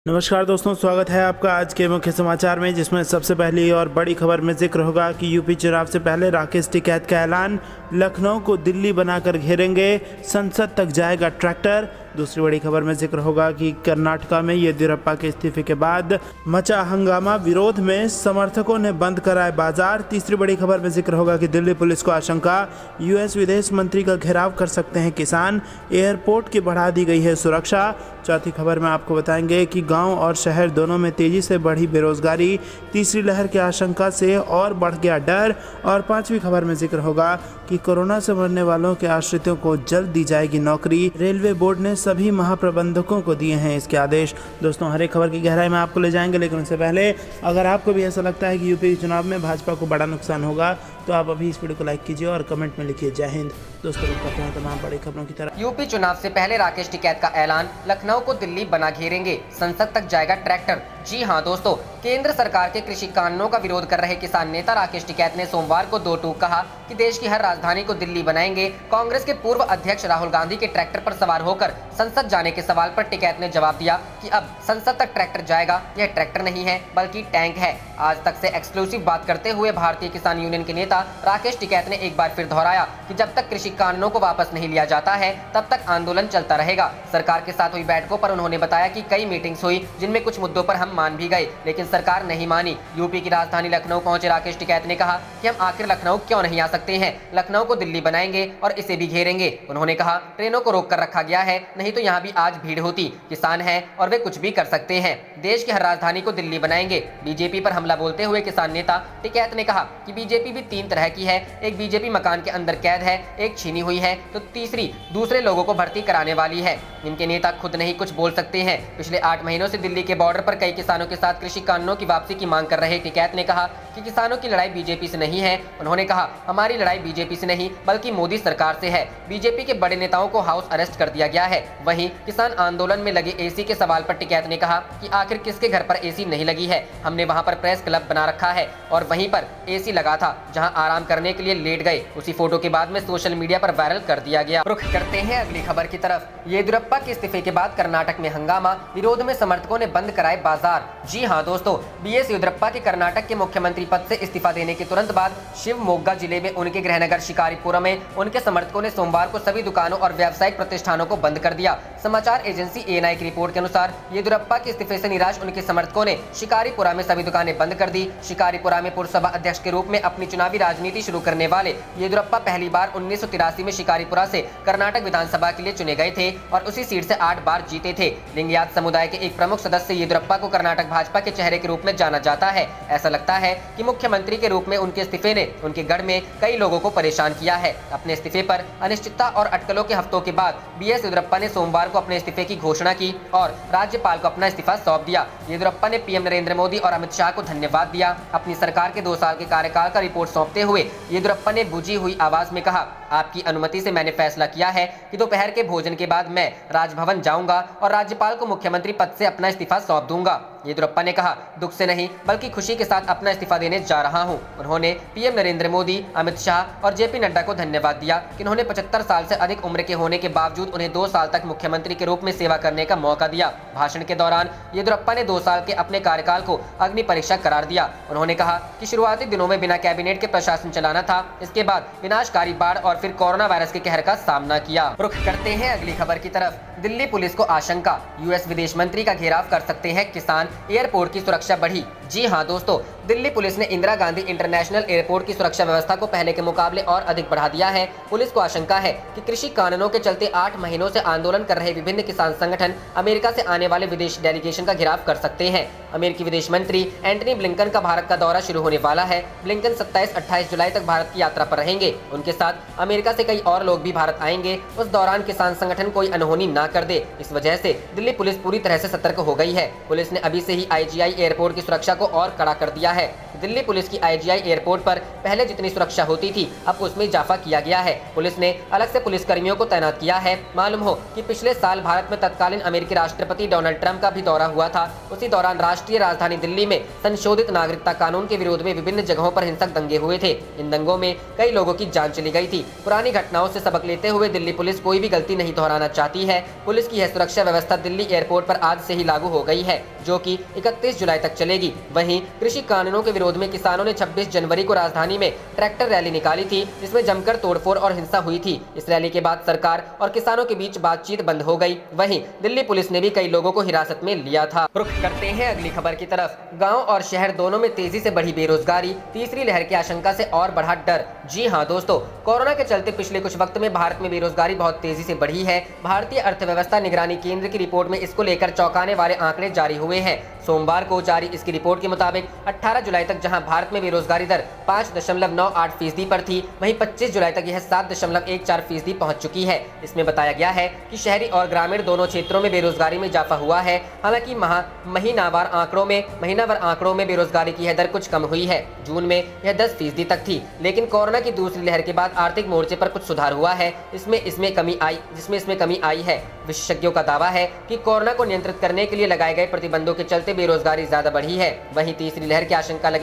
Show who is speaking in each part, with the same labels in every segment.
Speaker 1: नमस्कार दोस्तों, स्वागत है आपका आज के मुख्य समाचार में, जिसमें सबसे पहली और बड़ी खबर में जिक्र होगा कि यूपी चुनाव से पहले राकेश टिकैत का ऐलान, लखनऊ को दिल्ली बनाकर घेरेंगे, संसद तक जाएगा ट्रैक्टर। दूसरी बड़ी खबर में जिक्र होगा कि कर्नाटका में येदियुरप्पा के इस्तीफे के बाद मचा हंगामा, विरोध में समर्थकों ने बंद कराए बाजार। तीसरी बड़ी खबर में जिक्र होगा कि दिल्ली पुलिस को आशंका, यूएस विदेश मंत्री का घेराव कर सकते हैं किसान, एयरपोर्ट की बढ़ा दी गई है सुरक्षा। चौथी खबर में आपको बताएंगे कि गांव और शहर दोनों में तेजी से बढ़ी बेरोजगारी, तीसरी लहर की आशंका से और बढ़ गया डर। और पांचवी खबर में जिक्र होगा कि कोरोना से मरने वालों के आश्रितों को जल्द दी जाएगी नौकरी, रेलवे बोर्ड ने सभी महाप्रबंधकों को दिए हैं इसके आदेश। दोस्तों, हर एक खबर की गहराई में आपको ले जाएंगे, लेकिन उससे पहले अगर आपको भी ऐसा लगता है कि यूपी के चुनाव में भाजपा को बड़ा नुकसान होगा, तो आप अभी इस वीडियो को लाइक कीजिए और कमेंट में लिखिए जय हिंद। दोस्तों, करते हैं तमाम बड़ी खबरों की तरह।
Speaker 2: यूपी चुनाव से पहले राकेश टिकैत का ऐलान, लखनऊ को दिल्ली बना घेरेंगे, संसद तक जाएगा ट्रैक्टर। जी हां दोस्तों, केंद्र सरकार के कृषि कानूनों का विरोध कर रहे किसान नेता राकेश टिकैत ने सोमवार को दो टूक कहा कि देश की हर राजधानी को दिल्ली बनाएंगे। कांग्रेस के पूर्व अध्यक्ष राहुल गांधी के ट्रैक्टर पर सवार होकर संसद जाने के सवाल पर टिकैत ने जवाब दिया कि अब संसद तक ट्रैक्टर जाएगा। यह ट्रैक्टर नहीं है बल्कि टैंक है। आज तक से एक्सक्लूसिव बात करते हुए भारतीय किसान यूनियन के नेता राकेश टिकैत ने एक बार फिर दोहराया कि जब तक कृषि कानूनों को वापस नहीं लिया जाता है, तब तक आंदोलन चलता रहेगा। सरकार के साथ हुई बैठकों पर उन्होंने बताया कि कई मीटिंग्स हुई, जिनमें कुछ मुद्दों पर हम मान भी गए, लेकिन सरकार नहीं मानी। यूपी की राजधानी लखनऊ पहुंचे राकेश टिकैत ने कहा कि हम आखिर लखनऊ क्यों नहीं आ सकते हैं, लखनऊ को दिल्ली बनाएंगे और इसे भी घेरेंगे। उन्होंने कहा, ट्रेनों को रोक कर रखा गया है, नहीं तो यहाँ भी आज भीड़ होती। किसान है और वे कुछ भी कर सकते हैं। देश की हर राजधानी को दिल्ली बनाएंगे। बीजेपी पर हमला बोलते हुए किसान नेता टिकैत ने कहा कि बीजेपी भी तीन तरह की है। एक बीजेपी मकान के अंदर कैद है, एक छीनी हुई है, तो तीसरी दूसरे लोगों को भर्ती कराने वाली है। इनके नेता खुद नहीं कुछ बोल सकते हैं। पिछले 8 महीनों से दिल्ली के बॉर्डर पर कई किसानों के साथ कृषि कानूनों की वापसी की मांग कर रहे टिकैत ने कहा कि किसानों की लड़ाई बीजेपी से नहीं है। उन्होंने कहा, हमारी लड़ाई बीजेपी से नहीं बल्कि मोदी सरकार से है। बीजेपी के बड़े नेताओं को हाउस अरेस्ट कर दिया गया है। वहीं किसान आंदोलन में लगे एसी के सवाल पर टिकैत ने कहा कि आखिर किसके घर पर एसी नहीं लगी है। हमने वहां पर प्रेस क्लब बना रखा है और वहीं पर एसी लगा था, जहां आराम करने के लिए लेट गए। उसी फोटो के बाद में सोशल मीडिया पर वायरल कर दिया गया। रुख करते हैं अगली खबर की तरफ। येदियुरप्पा के इस्तीफे के बाद कर्नाटक में हंगामा, विरोध में समर्थकों ने बंद कराए बाजार। जी हां दोस्तों, बीएस येदियुरप्पा के कर्नाटक के मुख्यमंत्री पद से इस्तीफा देने के तुरंत बाद शिवमोग्गा जिले में उनके गृहनगर शिकारीपुरम में उनके समर्थकों ने सोमवार को सभी दुकानों और व्यावसायिक प्रतिष्ठानों को बंद कर दिया। समाचार एजेंसी एएनआई की रिपोर्ट के अनुसार येदियुरप्पा के इस्तीफे से निराश उनके समर्थकों ने शिकारीपुरा में सभी दुकानें बंद कर दी। शिकारीपुरा में पुरसभा अध्यक्ष के रूप में अपनी चुनावी राजनीति शुरू करने वाले येदियुरप्पा पहली बार 1983 में शिकारीपुरा से कर्नाटक विधानसभा के लिए चुने गए थे और उसी सीट से 8 बार जीते थे। लिंगायत समुदाय के एक प्रमुख सदस्य येदियुरप्पा को कर्नाटक भाजपा के चेहरे के रूप में जाना जाता है। ऐसा लगता है कि मुख्यमंत्री के रूप में उनके इस्तीफे ने उनके गढ़ में कई लोगों को परेशान किया है। अपने इस्तीफे पर अनिश्चितता और अटकलों के हफ्तों के बाद बीएस येदियुरप्पा ने सोमवार को अपने इस्तीफे की घोषणा की और राज्यपाल को अपना इस्तीफा सौंप दिया। येदियुरप्पा ने पीएम नरेंद्र मोदी और अमित शाह को धन्यवाद दिया। अपनी सरकार के 2 साल के कार्यकाल का रिपोर्ट सौंपते हुए येदियुरप्पा ने बुझी हुई आवाज में कहा, आपकी अनुमति से मैंने फैसला किया है कि दोपहर के भोजन के बाद मैं राजभवन जाऊंगा और राज्यपाल को मुख्यमंत्री पद से अपना इस्तीफा सौंप दूंगा। येदियुरप्पा ने कहा, दुख से नहीं बल्कि खुशी के साथ अपना इस्तीफा देने जा रहा हूं। उन्होंने पीएम नरेंद्र मोदी, अमित शाह और जेपी नड्डा को धन्यवाद दिया कि उन्होंने 75 साल से अधिक उम्र के होने के बावजूद उन्हें 2 साल तक मुख्यमंत्री के रूप में सेवा करने का मौका दिया। भाषण के दौरान येदियुरप्पा ने 2 साल के अपने कार्यकाल को अग्नि परीक्षा करार दिया। उन्होंने कहा कि शुरुआती दिनों में बिना कैबिनेट के प्रशासन चलाना था, इसके बाद विनाशकारी बाढ़ और फिर कोरोना वायरस के कहर का सामना किया। रुख करते हैं अगली खबर की तरफ। दिल्ली पुलिस को आशंका, यूएस विदेश मंत्री का घेराव कर सकते हैं किसान, एयरपोर्ट की सुरक्षा बढ़ी। जी हां दोस्तों, दिल्ली पुलिस ने इंदिरा गांधी इंटरनेशनल एयरपोर्ट की सुरक्षा व्यवस्था को पहले के मुकाबले और अधिक बढ़ा दिया है। पुलिस को आशंका है कि कृषि कानूनों के चलते 8 महीनों से आंदोलन कर रहे विभिन्न किसान संगठन अमेरिका से आने वाले विदेशी डेलीगेशन का घेराव कर सकते हैं। अमेरिकी विदेश मंत्री एंटनी ब्लिंकन का भारत का दौरा शुरू होने वाला है। ब्लिंकन 27-28 जुलाई तक भारत की यात्रा पर रहेंगे। उनके साथ अमेरिका से कई और लोग भी भारत आएंगे। उस दौरान किसान संगठन कोई अनहोनी न कर दे, इस वजह से दिल्ली पुलिस पूरी तरह से सतर्क हो गई है। पुलिस ने अभी से ही आईजीआई एयरपोर्ट की सुरक्षा को और कड़ा कर दिया है। दिल्ली पुलिस की IGI एयरपोर्ट पर पहले जितनी सुरक्षा होती थी अब उसमें इजाफा किया गया है। पुलिस ने अलग से पुलिसकर्मियों को तैनात किया है। मालूम हो कि पिछले साल भारत में तत्कालीन अमेरिकी राष्ट्रपति डोनाल्ड ट्रंप का भी दौरा हुआ था। उसी दौरान राष्ट्रीय राजधानी दिल्ली में संशोधित नागरिकता कानून के विरोध में विभिन्न जगहों पर हिंसक दंगे हुए थे। इन दंगों में कई लोगों की जान चली गई थी। पुरानी घटनाओं से सबक लेते हुए दिल्ली पुलिस कोई भी गलती नहीं दोहराना चाहती है। पुलिस की यह सुरक्षा व्यवस्था दिल्ली एयरपोर्ट पर आज से ही लागू हो गई है, जो कि 31 जुलाई तक चलेगी। वहीं कृषि कानूनों के विरोध में किसानों ने 26 जनवरी को राजधानी में ट्रैक्टर रैली निकाली थी, जिसमें जमकर तोड़फोड़ और हिंसा हुई थी। इस रैली के बाद सरकार और किसानों के बीच बातचीत बंद हो गई। वहीं दिल्ली पुलिस ने भी कई लोगों को हिरासत में लिया था। रुख करते हैं अगली खबर की तरफ। गांव और शहर दोनों में तेजी से बढ़ी बेरोजगारी, तीसरी लहर की आशंका से और बढ़ा डर। जी हां दोस्तों, कोरोना के चलते पिछले कुछ वक्त में भारत में बेरोजगारी बहुत तेजी से बढ़ी है। भारतीय अर्थव्यवस्था निगरानी केंद्र की रिपोर्ट में इसको लेकर चौंकाने वाले आंकड़े जारी हुए हैं। सोमवार को जारी इसकी रिपोर्ट के मुताबिक 18 जुलाई तक जहां भारत में बेरोजगारी दर 5.98% पर थी, वहीं 25 जुलाई तक यह 7.14% पहुंच चुकी है। इसमें बताया गया है कि शहरी और ग्रामीण दोनों क्षेत्रों में बेरोजगारी में इजाफा हुआ है। हालांकि महीनावार आंकड़ों में बेरोजगारी की यह दर कुछ कम हुई है। जून में यह 10% तक थी, लेकिन कोरोना की दूसरी लहर के बाद आर्थिक मोर्चे पर कुछ सुधार हुआ है। इसमें कमी आई है। विशेषज्ञों का दावा है कि कोरोना को नियंत्रित करने के लिए लगाए गए प्रतिबंधों के चलते बेरोजगारी ज्यादा बढ़ी है। वहीं तीसरी लहर की आशंका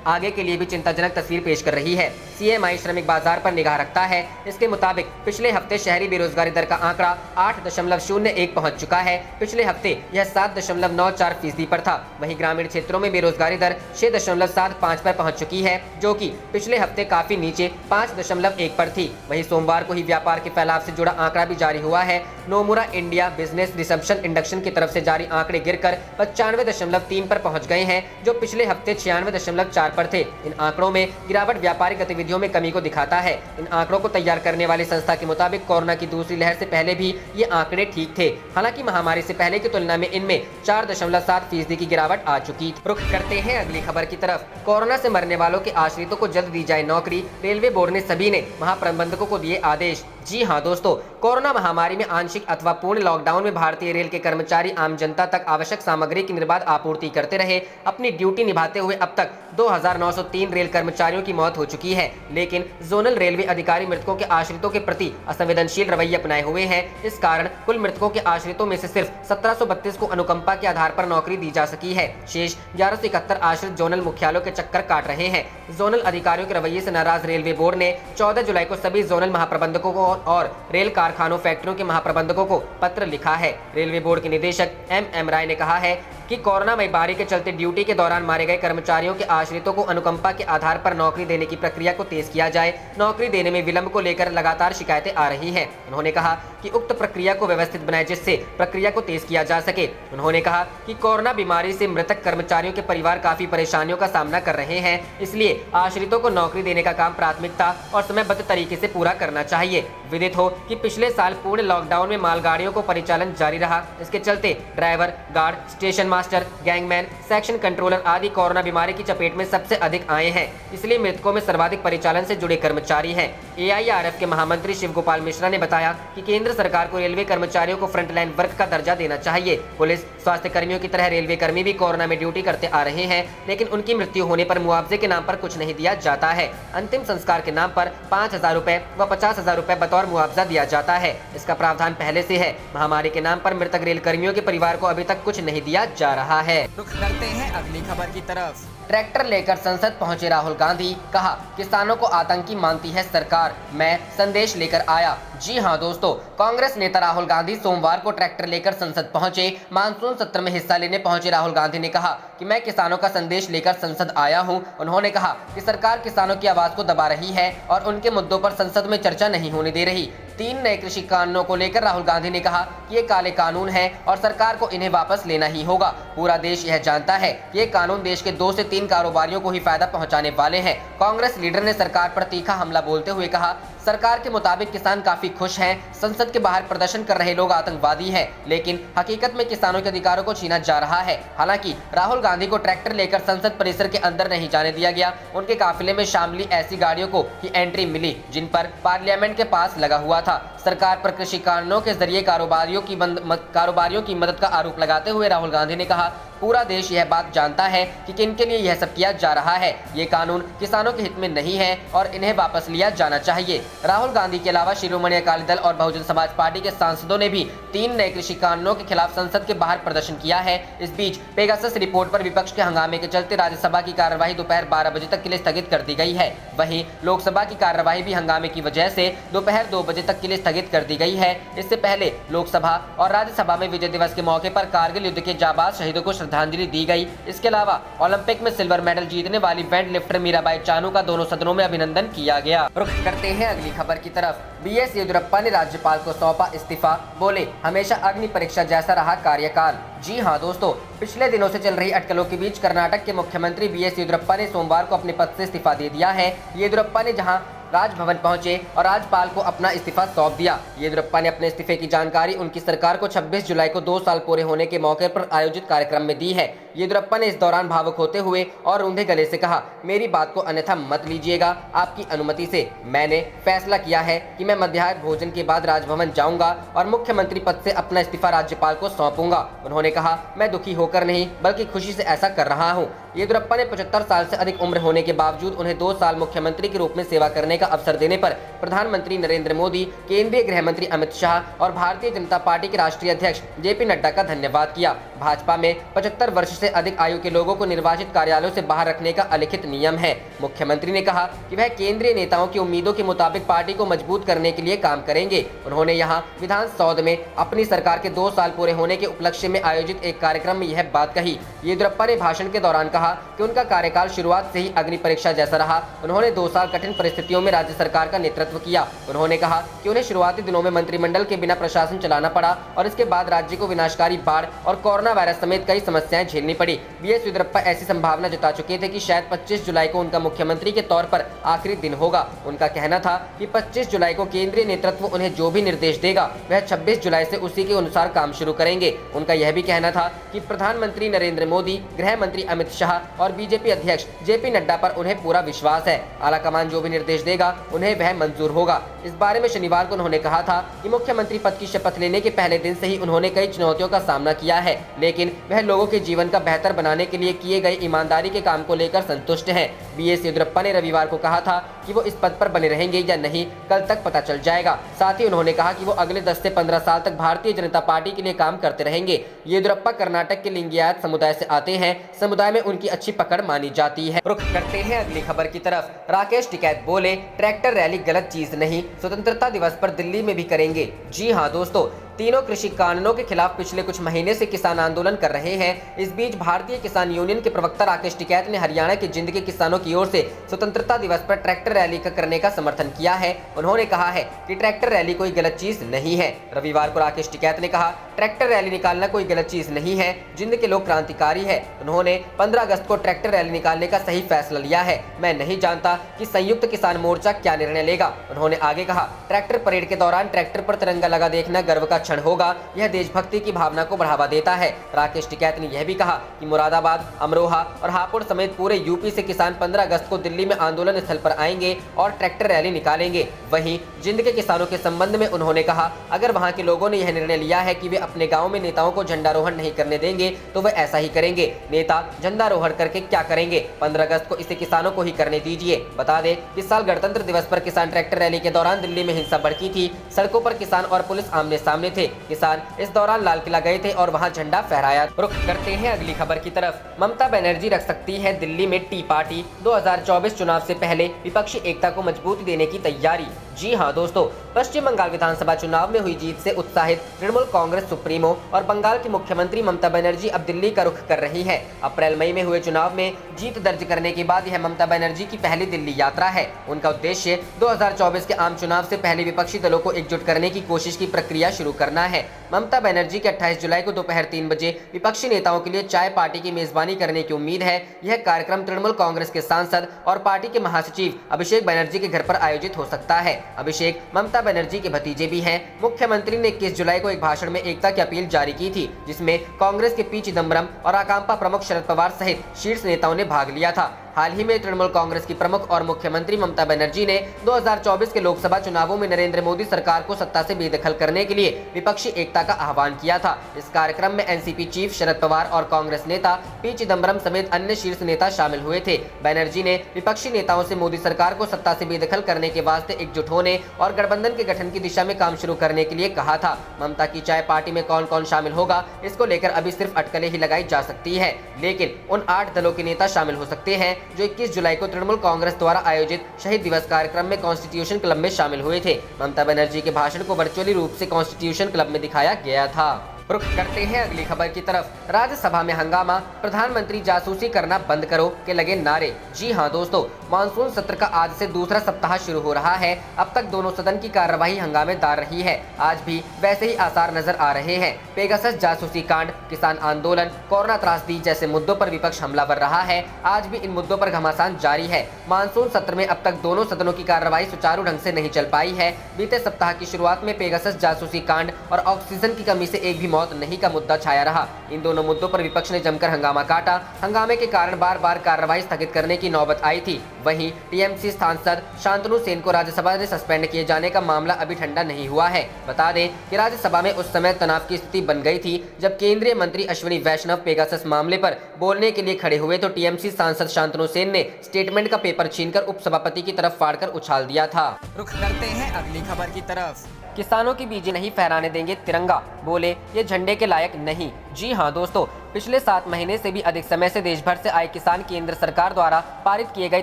Speaker 2: आगे के लिए भी चिंताजनक तस्वीर पेश कर रही है। CMI श्रमिक बाजार पर निगाह रखता है। इसके मुताबिक पिछले हफ्ते शहरी बेरोजगारी दर का आंकड़ा 8.01 पहुंच चुका है। पिछले हफ्ते यह 7.94% पर था। वहीं ग्रामीण क्षेत्रों में बेरोजगारी दर 6.75 पर पहुंच चुकी है, जो कि पिछले हफ्ते काफी नीचे 5.1 पर थी। वहीं सोमवार को ही व्यापार के फैलाव से जुड़ा आंकड़ा भी जारी हुआ है। Nomura India business reception induction की तरफ से जारी आंकड़े गिरकर 95.3 पर पहुंच गए हैं, जो पिछले हफ्ते 96.4 पर थे। इन आंकड़ों में गिरावट व्यापारिक गतिविधियों में कमी को दिखाता है। इन आंकड़ों को तैयार करने वाली संस्था के मुताबिक कोरोना की दूसरी लहर से पहले भी ये आंकड़े ठीक थे। हालांकि महामारी से पहले की तुलना में इनमें 4.7% की गिरावट आ चुकी थी। रुख करते हैं अगली खबर की तरफ। कोरोना से मरने वालों के आश्रितों को जल्द दी जाए नौकरी, रेलवे बोर्ड ने सभी ने महाप्रबंधकों को दिए आदेश। जी हां दोस्तों, कोरोना महामारी में आंशिक अथवा पूर्ण लॉकडाउन में भारतीय रेल के कर्मचारी आम जनता तक आवश्यक सामग्री की निर्बाध आपूर्ति करते रहे। अपनी ड्यूटी निभाते हुए अब तक 2903 रेल कर्मचारियों की मौत हो चुकी है, लेकिन जोनल रेलवे अधिकारी मृतकों के आश्रितों के प्रति असंवेदनशील रवैया अपनाए हुए हैं। इस कारण कुल मृतकों के आश्रितों में से सिर्फ 1732 को अनुकंपा के आधार पर नौकरी दी जा सकी है। शेष 1171 आश्रित जोनल मुख्यालयों के चक्कर काट रहे हैं। जोनल अधिकारियों के रवैये से नाराज रेलवे बोर्ड ने 14 जुलाई को सभी जोनल महाप्रबंधकों को और रेल कारखानों फैक्ट्रियों के महाप्रबंधकों को पत्र लिखा है। रेलवे बोर्ड के निदेशक MM राय ने कहा है कि कोरोना महामारी के चलते ड्यूटी के दौरान मारे गए कर्मचारियों के आश्रितों को अनुकंपा के आधार पर नौकरी देने की प्रक्रिया को तेज किया जाए। नौकरी देने में विलंब को लेकर लगातार शिकायतें आ रही हैं। उन्होंने कहा कि उक्त प्रक्रिया को व्यवस्थित बनाए, जिससे प्रक्रिया को तेज किया जा सके। उन्होंने कहा कि कोरोना बीमारी से मृतक कर्मचारियों के परिवार काफी परेशानियों का सामना कर रहे हैं, इसलिए आश्रितों को नौकरी देने का काम प्राथमिकता और समयबद्ध तरीके से पूरा करना चाहिए। विदित हो कि पिछले साल पूर्ण लॉकडाउन में मालगाड़ियों को परिचालन जारी रहा। इसके चलते driver, guard, station master, gangman, section controller आदि कोरोना बीमारी की चपेट में सबसे अधिक आए हैं। इसलिए मृतकों में सर्वाधिक परिचालन से जुड़े कर्मचारी हैं। AIRF के महामंत्री शिव गोपाल मिश्रा ने बताया कि केंद्र सरकार को रेलवे कर्मचारियों को फ्रंटलाइन वर्क का दर्जा देना चाहिए। पुलिस, स्वास्थ्य कर्मियों की तरह रेलवे कर्मी भी कोरोना में ड्यूटी करते आ रहे हैं, लेकिन उनकी मृत्यु होने पर मुआवजे के नाम पर कुछ नहीं दिया जाता है। अंतिम संस्कार के नाम पर 5000 रुपए व 50,000 रुपए बतौर मुआवजा दिया जाता है। इसका प्रावधान पहले से है। महामारी के नाम पर मृतक रेल कर्मियों के परिवार को अभी तक कुछ नहीं दिया जा रहा है। रुख करते हैं अगली खबर की तरफ। ट्रैक्टर लेकर संसद पहुंचे राहुल गांधी, कहा किसानों को आतंकी मानती है सरकार, मैं संदेश लेकर आया। जी हां दोस्तों, कांग्रेस नेता राहुल गांधी सोमवार को ट्रैक्टर लेकर संसद पहुंचे। मानसून सत्र में हिस्सा लेने पहुंचे राहुल गांधी ने कहा कि मैं किसानों का संदेश लेकर संसद आया हूं। उन्होंने कहा कि सरकार किसानों की आवाज को दबा रही है और उनके मुद्दों पर संसद में चर्चा नहीं होने दे रही। 3 नए कृषि कानूनों को लेकर राहुल गांधी ने कहा कि ये काले कानून हैं और सरकार को इन्हें वापस लेना ही होगा। पूरा देश यह जानता है कि ये कानून देश के 2 से 3 कारोबारियों को ही फायदा पहुंचाने वाले हैं। कांग्रेस लीडर ने सरकार पर तीखा हमला बोलते हुए कहा, सरकार के मुताबिक किसान काफी खुश हैं। संसद के बाहर प्रदर्शन कर रहे लोग आतंकवादी हैं, लेकिन हकीकत में किसानों के अधिकारों को छीना जा रहा है। हालांकि राहुल गांधी को ट्रैक्टर लेकर संसद परिसर के अंदर नहीं जाने दिया गया। उनके काफिले में शामिल ऐसी गाड़ियों को ही एंट्री मिली जिन पर पार्लियामेंट के पास लगा हुआ था। सरकार पर कृषि कानूनों के जरिए कारोबारियों की मदद का आरोप लगाते हुए राहुल गांधी ने कहा, पूरा देश यह बात जानता है कि किनके लिए यह सब किया जा रहा है। ये कानून किसानों के हित में नहीं है और इन्हें वापस लिया जाना चाहिए। राहुल गांधी के अलावा शिरोमणि अकाली दल और बहुजन समाज पार्टी के सांसदों ने भी 3 नए कृषि कानूनों के खिलाफ संसद के बाहर प्रदर्शन किया है। इस बीच पेगासस रिपोर्ट पर विपक्ष के हंगामे के चलते राज्यसभा की कार्यवाही दोपहर 12 बजे तक के लिए स्थगित कर दी गई है। वहीं लोकसभा की कार्यवाही भी हंगामे की वजह से दोपहर 2 बजे तक के लिए स्थगित कर दी गई है। इससे पहले लोकसभा और राज्यसभा में विजय दिवस के मौके पर कारगिल युद्ध के जाबाज शहीदों को श्रद्धांजलि दी गई। इसके अलावा ओलंपिक में सिल्वर मेडल जीतने वाली वेट लिफ्टर मीराबाई चानू का दोनों सदनों में अभिनंदन किया गया। रुख करते हैं अगली खबर की तरफ। बीएस येदियुरप्पा ने राज्यपाल को सौंपा इस्तीफा, बोले हमेशा अग्नि परीक्षा जैसा रहा कार्यकाल। जी हां दोस्तों, पिछले दिनों से चल रही अटकलों के बीच कर्नाटक के मुख्यमंत्री बीएस येदियुरप्पा ने सोमवार को अपने पद से इस्तीफा दे दिया है। येदियुरप्पा ने जहां राजभवन पहुंचे और राज्यपाल को अपना इस्तीफा सौंप दिया। येदियुरप्पा ने अपने इस्तीफे की जानकारी उनकी सरकार को 26 जुलाई को 2 साल पूरे होने के मौके पर आयोजित कार्यक्रम में दी है। येदियुरप्पा ने इस दौरान भावुक होते हुए और रूंधे गले से कहा, मेरी बात को अन्यथा मत लीजिएगा, आपकी अनुमति से मैंने फैसला किया है कि मैं मध्याह्न भोजन के बाद राजभवन जाऊंगा और मुख्यमंत्री पद से अपना इस्तीफा राज्यपाल को सौंपूंगा। उन्होंने कहा, मैं दुखी होकर नहीं बल्कि खुशी से ऐसा कर रहा हूँ। येदियुरप्पा ने 75 साल से अधिक उम्र होने के बावजूद उन्हें 2 साल मुख्यमंत्री के रूप में सेवा करने का अवसर देने पर प्रधानमंत्री नरेंद्र मोदी, केंद्रीय गृह मंत्री अमित शाह और भारतीय जनता पार्टी के राष्ट्रीय अध्यक्ष जेपी नड्डा का धन्यवाद किया। भाजपा में 75 वर्ष से अधिक आयु के लोगों को निर्वाचित कार्यालयों से बाहर रखने का अलिखित नियम है। मुख्यमंत्री ने कहा कि वह केंद्रीय नेताओं की उम्मीदों के मुताबिक पार्टी को मजबूत करने के लिए काम करेंगे। उन्होंने यहाँ विधान सौध में अपनी सरकार के 2 साल पूरे होने के उपलक्ष्य में आयोजित एक कार्यक्रम में यह बात कही। येदियुरप्पा ने भाषण के दौरान कहा कि उनका कार्यकाल शुरुआत से ही अग्नि परीक्षा जैसा रहा। उन्होंने 2 साल कठिन परिस्थितियों में राज्य सरकार का नेतृत्व किया। उन्होंने कहा कि उन्हें शुरुआती दिनों में मंत्रिमंडल के बिना प्रशासन चलाना पड़ा और इसके बाद राज्य को विनाशकारी बाढ़ और कोरोना वायरस समेत कई समस्याएं झेलनी पड़ी। बीएस येदियुरप्पा ऐसी संभावना जता चुके थे कि शायद 25 जुलाई को उनका मुख्यमंत्री के तौर पर आखिरी दिन होगा। उनका कहना था कि 25 जुलाई को केंद्रीय नेतृत्व उन्हें जो भी निर्देश देगा वह 26 जुलाई से उसी के अनुसार काम शुरू करेंगे। उनका यह भी कहना था कि प्रधानमंत्री नरेंद्र मोदी, गृह मंत्री अमित शाह और बीजेपी अध्यक्ष जेपी नड्डा पर उन्हें पूरा विश्वास है। आलाकमान जो भी निर्देश देगा उन्हें वह मंजूर होगा। इस बारे में शनिवार को उन्होंने कहा था कि मुख्यमंत्री पद की शपथ लेने के पहले दिन से ही उन्होंने कई चुनौतियों का सामना किया है, लेकिन वह लोगों के जीवन का बेहतर बनाने के लिए किए गए ईमानदारी के काम को लेकर संतुष्ट हैं। बीएस येदियुरप्पा ने रविवार को कहा था कि वो इस पद पर बने रहेंगे या नहीं कल तक पता चल जाएगा। साथ ही उन्होंने कहा कि वो अगले 10 से 15 साल तक भारतीय जनता पार्टी के लिए काम करते रहेंगे। येदियुरप्पा कर्नाटक के लिंगायत समुदाय से आते हैं। समुदाय में उनकी अच्छी पकड़ मानी जाती है। रुख करते हैं अगली खबर की तरफ। राकेश टिकैत बोले, ट्रैक्टर रैली गलत चीज नहीं, स्वतंत्रता दिवस पर दिल्ली में भी करेंगे। जी हाँ दोस्तों, तीनों कृषि कानूनों के खिलाफ पिछले कुछ महीने से किसान आंदोलन कर रहे हैं। इस बीच भारतीय किसान यूनियन के प्रवक्ता राकेश टिकैत ने हरियाणा के जिंद के किसानों की ओर से स्वतंत्रता दिवस पर ट्रैक्टर रैली करने का समर्थन किया है। उन्होंने कहा है कि ट्रैक्टर रैली कोई गलत चीज नहीं है। रविवार को राकेश टिकैत ने कहा, ट्रैक्टर रैली निकालना कोई गलत चीज नहीं है। जिंद के लोग क्रांतिकारी है। उन्होंने 15 अगस्त को ट्रैक्टर रैली निकालने का सही फैसला लिया है। मैं नहीं जानता कि संयुक्त किसान मोर्चा क्या निर्णय लेगा। उन्होंने आगे कहा, ट्रैक्टर परेड के दौरान ट्रैक्टर पर तिरंगा लगा देखना गर्व का क्षण होगा। यह देशभक्ति की भावना को बढ़ावा देता है। राकेश टिकैत ने यह भी कहा कि मुरादाबाद, अमरोहा और हापुड़ समेत पूरे यूपी से किसान 15 अगस्त को दिल्ली में आंदोलन स्थल पर आएंगे और ट्रैक्टर रैली निकालेंगे। वहीं जिंद के किसानों के संबंध में उन्होंने कहा, अगर वहां के लोगों ने यह निर्णय लिया है कि वे अपने गाँव में नेताओं को झंडारोहण नहीं करने देंगे तो वे ऐसा ही करेंगे। नेता झंडारोहण करके क्या करेंगे? 15 अगस्त को इसे किसानों को ही करने दीजिए। बता दें, इस साल गणतंत्र दिवस पर किसान ट्रैक्टर रैली के दौरान दिल्ली में हिंसा भड़की थी। सड़कों पर किसान और पुलिस आमने सामने थे। किसान इस दौरान लाल किला गए थे और वहां झंडा फहराया। रुख करते हैं अगली खबर की तरफ। ममता बनर्जी रख सकती है दिल्ली में टी पार्टी, 2024 चुनाव से पहले विपक्षी एकता को मजबूती देने की तैयारी। जी हां दोस्तों, पश्चिम बंगाल विधानसभा चुनाव में हुई जीत से उत्साहित तृणमूल कांग्रेस सुप्रीमो और बंगाल की मुख्यमंत्री ममता बनर्जी अब दिल्ली का रुख कर रही है। अप्रैल मई में हुए चुनाव में जीत दर्ज करने के बाद यह ममता बनर्जी की पहली दिल्ली यात्रा है। उनका उद्देश्य 2024 के आम चुनाव से पहले विपक्षी दलों को एकजुट करने की कोशिश की प्रक्रिया शुरू करना है। ममता बनर्जी के 28 जुलाई को दोपहर 3 बजे विपक्षी नेताओं के लिए चाय पार्टी की मेजबानी करने की उम्मीद है। यह कार्यक्रम तृणमूल कांग्रेस के सांसद और पार्टी के महासचिव अभिषेक बनर्जी के घर पर आयोजित हो सकता है। अभिषेक ममता बनर्जी के भतीजे भी हैं। मुख्यमंत्री ने 21 जुलाई को एक भाषण में एकता की अपील जारी की थी, जिसमें कांग्रेस के पी चिदम्बरम और आकांपा प्रमुख शरद पवार सहित शीर्ष नेताओं ने भाग लिया था। हाल ही में तृणमूल कांग्रेस की प्रमुख और मुख्यमंत्री ममता बनर्जी ने 2024 के लोकसभा चुनावों में नरेंद्र मोदी सरकार को सत्ता से बेदखल करने के लिए विपक्षी एकता का आह्वान किया था। इस कार्यक्रम में एनसीपी चीफ शरद पवार और कांग्रेस नेता पी चिदम्बरम समेत अन्य शीर्ष नेता शामिल हुए थे। बनर्जी ने विपक्षी नेताओं से मोदी सरकार को सत्ता से बेदखल करने के वास्ते एकजुट होने और गठबंधन के गठन की दिशा में काम शुरू करने के लिए कहा था। ममता की चाय पार्टी में कौन कौन शामिल होगा, इसको लेकर अभी सिर्फ अटकलें ही लगाई जा सकती है, लेकिन उन 8 दलों के नेता शामिल हो सकते हैं जो 21 जुलाई को तृणमूल कांग्रेस द्वारा आयोजित शहीद दिवस कार्यक्रम में कॉन्स्टिट्यूशन क्लब में शामिल हुए थे। ममता बनर्जी के भाषण को वर्चुअली रूप से कॉन्स्टिट्यूशन क्लब में दिखाया गया था। रुख करते हैं अगली खबर की तरफ। राज्यसभा में हंगामा, प्रधानमंत्री जासूसी करना बंद करो के लगे नारे। जी हां दोस्तों, मानसून सत्र का आज से दूसरा सप्ताह शुरू हो रहा है। अब तक दोनों सदन की कार्यवाही हंगामेदार रही है। आज भी वैसे ही आसार नजर आ रहे हैं। पेगासस जासूसी कांड, किसान आंदोलन, कोरोना त्रासदी जैसे मुद्दों पर विपक्ष हमलावर रहा है। आज भी इन मुद्दों पर घमासान जारी है। मानसून सत्र में अब तक दोनों सदनों की कार्यवाही सुचारू ढंग से नहीं चल पाई है। बीते सप्ताह की शुरुआत में पेगासस जासूसी कांड और ऑक्सीजन की कमी से एक भी मौत नहीं का मुद्दा छाया रहा। इन दोनों मुद्दों पर विपक्ष ने जमकर हंगामा काटा। हंगामे के कारण बार बार कार्रवाई स्थगित करने की नौबत आई थी। वहीं टीएमसी सांसद शांतनु सेन को राज्यसभा से सस्पेंड किए जाने का मामला अभी ठंडा नहीं हुआ है। बता दें कि राज्यसभा में उस समय तनाव की स्थिति बन गई थी जब केंद्रीय मंत्री अश्विनी वैष्णव पेगासस मामले पर बोलने के लिए खड़े हुए तो टीएमसी सांसद शांतनु सेन ने स्टेटमेंट का पेपर छीनकर उपसभापति की तरफ फाड़कर उछाल दिया था। रुख करते हैं अगली खबर की तरफ। किसानों की बीजी नहीं फहराने देंगे तिरंगा, बोले ये झंडे के लायक नहीं। जी हां दोस्तों, पिछले 7 महीने से भी अधिक समय से देश भर से आए किसान केंद्र सरकार द्वारा पारित किए गए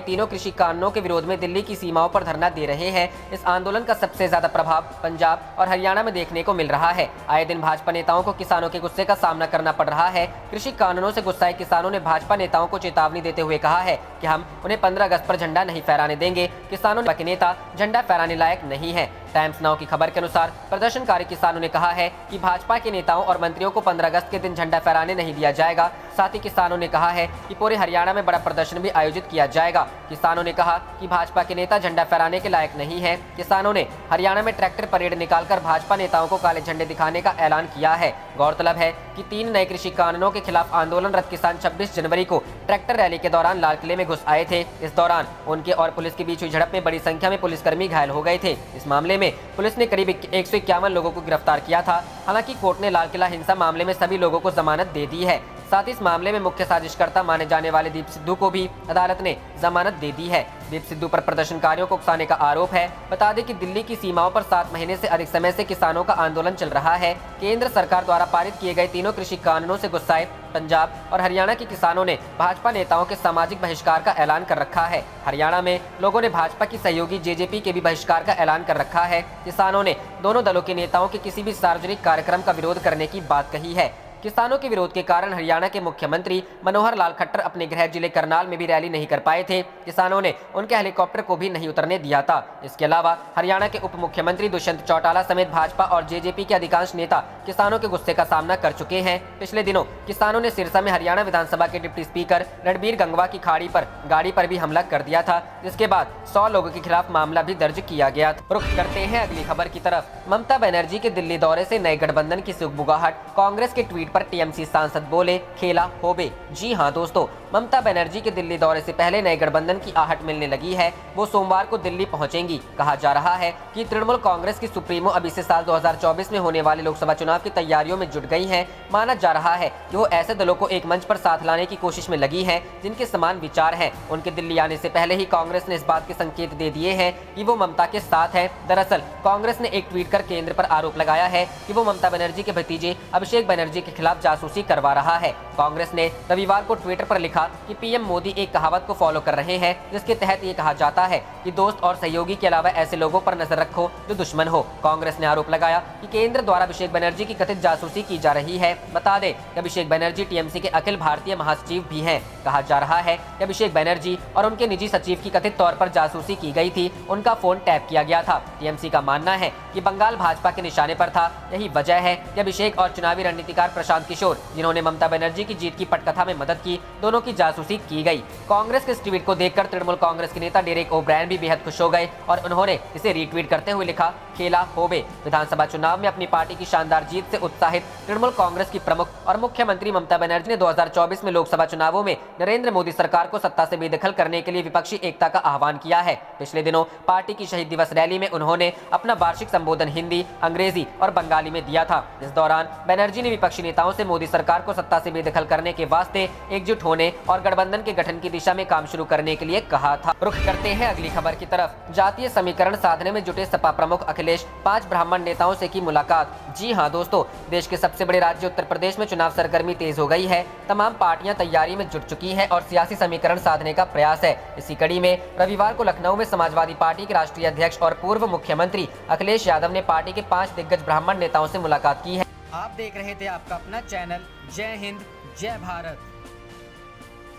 Speaker 2: तीनों कृषि कानूनों के विरोध में दिल्ली की सीमाओं पर धरना दे रहे हैं। इस आंदोलन का सबसे ज्यादा प्रभाव पंजाब और हरियाणा में देखने को मिल रहा है। आए दिन भाजपा नेताओं को किसानों के गुस्से का सामना करना पड़ रहा है। कृषि कानूनों से गुस्साए किसानों ने भाजपा नेताओं को चेतावनी देते हुए कहा है कि हम उन्हें 15 अगस्त पर झंडा नहीं फहराने देंगे। किसानों के नेता झंडा फहराने लायक नहीं है। टाइम्स नाउ की खबर के अनुसार प्रदर्शनकारी किसानों ने कहा है कि भाजपा के नेताओं और मंत्रियों को 15 अगस्त के दिन झंडा फहराने नहीं दिया जाएगा। साथ ही किसानों ने कहा है कि पूरे हरियाणा में बड़ा प्रदर्शन भी आयोजित किया जाएगा। किसानों ने कहा कि भाजपा के नेता झंडा फहराने के लायक नहीं है। किसानों ने हरियाणा में ट्रैक्टर परेड निकालकर भाजपा नेताओं को काले झंडे दिखाने का ऐलान किया है। गौरतलब है कि 3 नए कृषि कानूनों के खिलाफ आंदोलनरत किसान 26 जनवरी को ट्रैक्टर रैली के दौरान लाल किले में घुस आए थे। इस दौरान उनके और पुलिस के बीच हुई झड़प में बड़ी संख्या में पुलिसकर्मी घायल हो गए थे। इस मामले में पुलिस ने करीब 151 लोगों को गिरफ्तार किया था। हालांकि कोर्ट ने लाल किला हिंसा मामले में सभी लोगों को जमानत दे दी है। साथ ही इस मामले में मुख्य साजिशकर्ता माने जाने वाले दीप सिद्धू को भी अदालत ने जमानत दे दी है। दीप सिद्धू पर प्रदर्शनकारियों को उकसाने का आरोप है। बता दें कि दिल्ली की सीमाओं पर 7 महीने से अधिक समय से किसानों का आंदोलन चल रहा है। केंद्र सरकार द्वारा पारित किए गए तीनों कृषि कानूनों से गुस्साए पंजाब और हरियाणा के किसानों ने भाजपा नेताओं के सामाजिक बहिष्कार का ऐलान कर रखा है। हरियाणा में लोगों ने भाजपा की सहयोगी जेजेपी के भी बहिष्कार का ऐलान कर रखा है। किसानों ने दोनों दलों के नेताओं के किसी भी सार्वजनिक कार्यक्रम का विरोध करने की बात कही है। किसानों के विरोध के कारण हरियाणा के मुख्यमंत्री मनोहर लाल खट्टर अपने गृह जिले करनाल में भी रैली नहीं कर पाए थे। किसानों ने उनके हेलीकॉप्टर को भी नहीं उतरने दिया था। इसके अलावा हरियाणा के उप मुख्यमंत्री दुष्यंत चौटाला समेत भाजपा और जेजेपी के अधिकांश नेता किसानों के गुस्से का सामना कर चुके हैं। पिछले दिनों किसानों ने सिरसा में हरियाणा विधानसभा के डिप्टी स्पीकर रणबीर गंगवा की गाड़ी पर भी हमला कर दिया था, जिसके बाद 100 लोगों के खिलाफ मामला भी दर्ज किया गया। रुख करते हैं अगली खबर की तरफ। ममता बनर्जी के दिल्ली दौरे से नए गठबंधन की सुगबुगाहट, कांग्रेस के ट्वीट पर टीएमसी सांसद बोले खेला होबे। जी हां दोस्तों, ममता बनर्जी के दिल्ली दौरे से पहले नए गठबंधन की आहट मिलने लगी है। वो सोमवार को दिल्ली पहुंचेंगी। कहा जा रहा है कि तृणमूल कांग्रेस की सुप्रीमो अभी से साल 2024 में होने वाले लोकसभा चुनाव की तैयारियों में जुट गई हैं। माना जा रहा है कि वो ऐसे दलों को एक मंच पर साथ लाने की कोशिश में लगी है जिनके समान विचार हैं। उनके दिल्ली आने से पहले ही कांग्रेस ने इस बात के संकेत दे दिए हैं कि वो ममता के साथ है। दरअसल कांग्रेस ने एक ट्वीट कर केंद्र पर आरोप लगाया है कि वो ममता बनर्जी के भतीजे अभिषेक बनर्जी के खिलाफ जासूसी करवा रहा है। कांग्रेस ने रविवार को ट्विटर पर लिखा कि पीएम मोदी एक कहावत को फॉलो कर रहे हैं, जिसके तहत ये कहा जाता है कि दोस्त और सहयोगी के अलावा ऐसे लोगों पर नजर रखो जो दुश्मन हो। कांग्रेस ने आरोप लगाया कि केंद्र द्वारा अभिषेक बनर्जी की कथित जासूसी की जा रही है। बता दें कि अभिषेक बनर्जी टीएमसी के अखिल भारतीय महासचिव भी हैं। कहा जा रहा है कि अभिषेक बनर्जी और उनके निजी सचिव की कथित तौर पर जासूसी की गई थी। उनका फोन टैप किया गया था। टीएमसी का मानना है कि बंगाल भाजपा के निशाने पर था। यही वजह है कि अभिषेक और चुनावी रणनीतिकार प्रशांत प्रशांत किशोर, जिन्होंने ममता बनर्जी की जीत की पटकथा में मदद की, दोनों की जासूसी की गई। कांग्रेस के इस ट्वीट को देखकर तृणमूल कांग्रेस के नेता डेरेक ओब्रायन भी बेहद खुश हो गए और उन्होंने इसे रीट्वीट करते हुए लिखा, खेला होबे। विधानसभा चुनाव में अपनी पार्टी की शानदार जीत से उत्साहित तृणमूल कांग्रेस की प्रमुख और मुख्यमंत्री ममता बनर्जी ने 2024 में लोकसभा चुनावों में नरेंद्र मोदी सरकार को सत्ता से बेदखल करने के लिए विपक्षी एकता का आह्वान किया है। पिछले दिनों पार्टी की शहीद दिवस रैली में उन्होंने अपना वार्षिक संबोधन हिंदी, अंग्रेजी और बंगाली में दिया था। इस दौरान बनर्जी ने विपक्षी नेताओं से मोदी सरकार को सत्ता से बेदखल करने के वास्ते एकजुट होने और गठबंधन के गठन की दिशा में काम शुरू करने के लिए कहा था। रुख करते हैं अगली खबर की तरफ। जातीय समीकरण साधने में जुटे सपा प्रमुख अखिलेश 5 ब्राह्मण नेताओं से की मुलाकात। जी हां दोस्तों, देश के सबसे बड़े राज्य उत्तर प्रदेश में चुनाव सरगर्मी तेज हो गई है। तमाम पार्टियां तैयारी में जुट चुकी हैं और सियासी समीकरण साधने का प्रयास है। इसी कड़ी में रविवार को लखनऊ में समाजवादी पार्टी के राष्ट्रीय अध्यक्ष और पूर्व मुख्यमंत्री अखिलेश यादव ने पार्टी के 5 दिग्गज ब्राह्मण नेताओं से मुलाकात की है।
Speaker 3: आप देख रहे थे आपका अपना चैनल जय हिंद जय भारत।